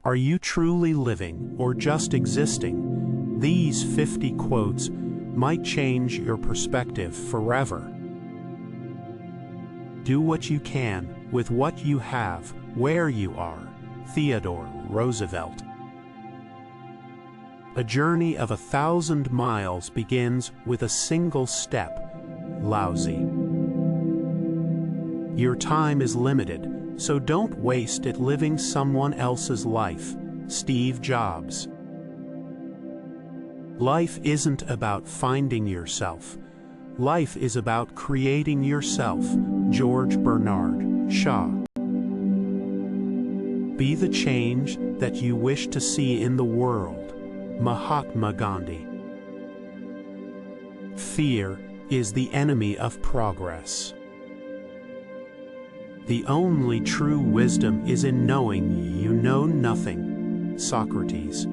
Are you truly living or just existing? These 50 quotes might change your perspective forever. Do what you can with what you have, where you are. Theodore Roosevelt. A journey of 1,000 miles begins with a single step. Lousy. Your time is limited, so don't waste it living someone else's life. Steve Jobs. Life isn't about finding yourself. Life is about creating yourself. George Bernard Shaw. Be the change that you wish to see in the world. Mahatma Gandhi. Fear is the enemy of progress. The only true wisdom is in knowing you know nothing. Socrates.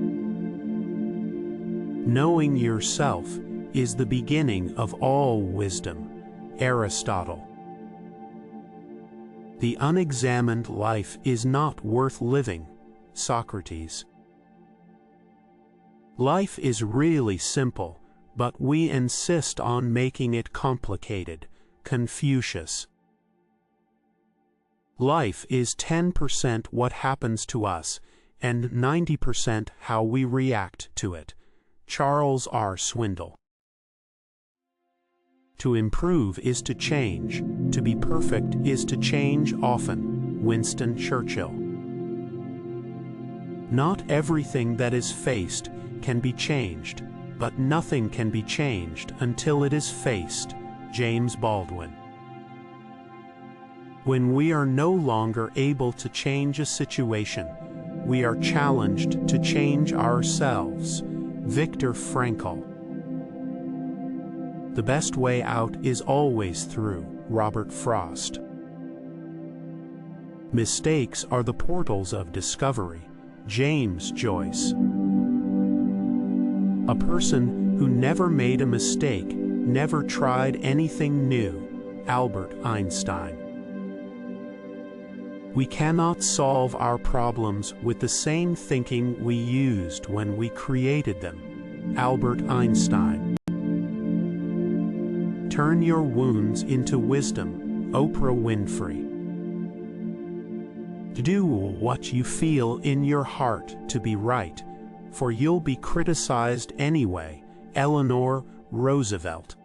Knowing yourself is the beginning of all wisdom. Aristotle. The unexamined life is not worth living. Socrates. Life is really simple, but we insist on making it complicated. Confucius. Life is 10% what happens to us, and 90% how we react to it. Charles R. Swindoll. To improve is to change. To be perfect is to change often. Winston Churchill. Not everything that is faced can be changed, but nothing can be changed until it is faced. James Baldwin. When we are no longer able to change a situation, we are challenged to change ourselves. Viktor Frankl. The best way out is always through. Robert Frost. Mistakes are the portals of discovery. James Joyce. A person who never made a mistake never tried anything new. Albert Einstein. We cannot solve our problems with the same thinking we used when we created them. Albert Einstein. Turn your wounds into wisdom. Oprah Winfrey. Do what you feel in your heart to be right, for you'll be criticized anyway. Eleanor Roosevelt.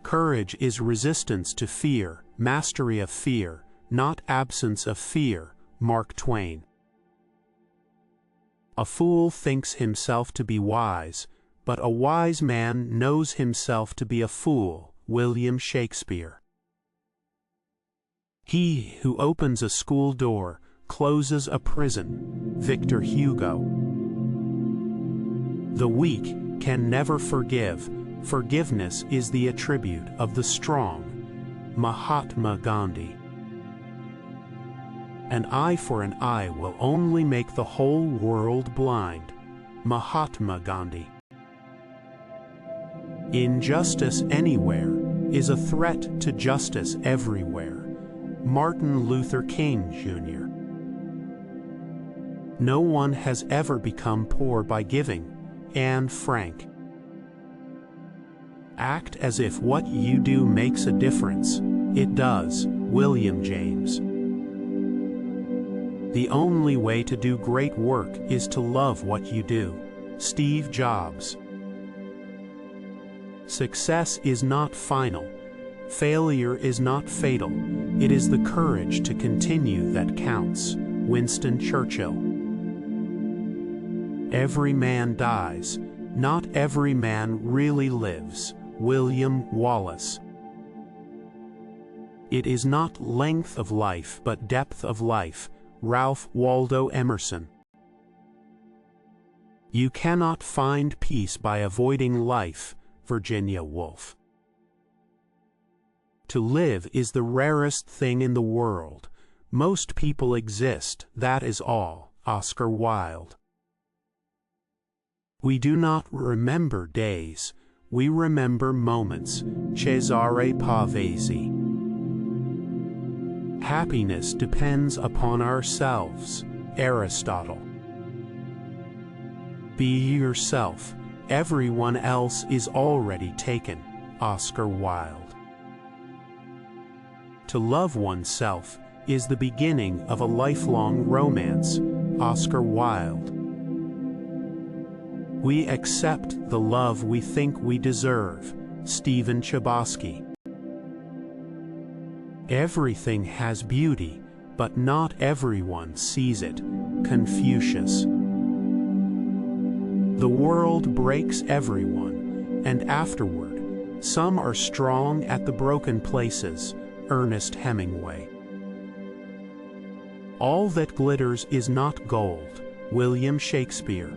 Courage is resistance to fear, mastery of fear, not absence of fear. Mark Twain. A fool thinks himself to be wise, but a wise man knows himself to be a fool. William Shakespeare. He who opens a school door closes a prison. Victor Hugo. The weak can never forgive. Forgiveness is the attribute of the strong. Mahatma Gandhi. An eye for an eye will only make the whole world blind. Mahatma Gandhi. Injustice anywhere is a threat to justice everywhere. Martin Luther King, Jr. No one has ever become poor by giving. Anne Frank. Act as if what you do makes a difference. It does. William James. The only way to do great work is to love what you do. Steve Jobs. Success is not final. Failure is not fatal. It is the courage to continue that counts. Winston Churchill. Every man dies. Not every man really lives. William Wallace. It is not length of life but depth of life. Ralph Waldo Emerson. You cannot find peace by avoiding life. Virginia Woolf. To live is the rarest thing in the world. Most people exist, that is all. Oscar Wilde. We do not remember days, we remember moments. Cesare Pavese. Happiness depends upon ourselves. Aristotle. Be yourself. Everyone else is already taken. Oscar Wilde. To love oneself is the beginning of a lifelong romance. Oscar Wilde. We accept the love we think we deserve. Stephen Chbosky. Everything has beauty, but not everyone sees it. Confucius. The world breaks everyone, and afterward, some are strong at the broken places. Ernest Hemingway. All that glitters is not gold. William Shakespeare.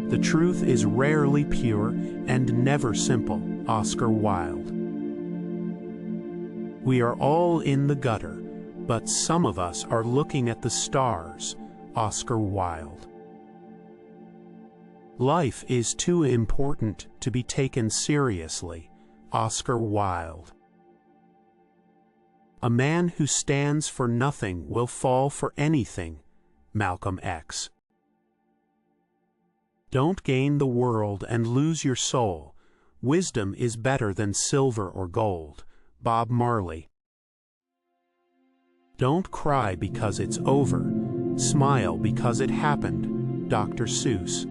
The truth is rarely pure and never simple. Oscar Wilde. We are all in the gutter, but some of us are looking at the stars. Oscar Wilde. Life is too important to be taken seriously. Oscar Wilde. A man who stands for nothing will fall for anything. Malcolm X. Don't gain the world and lose your soul. Wisdom is better than silver or gold. Bob Marley. Don't cry because it's over. Smile because it happened. Dr. Seuss.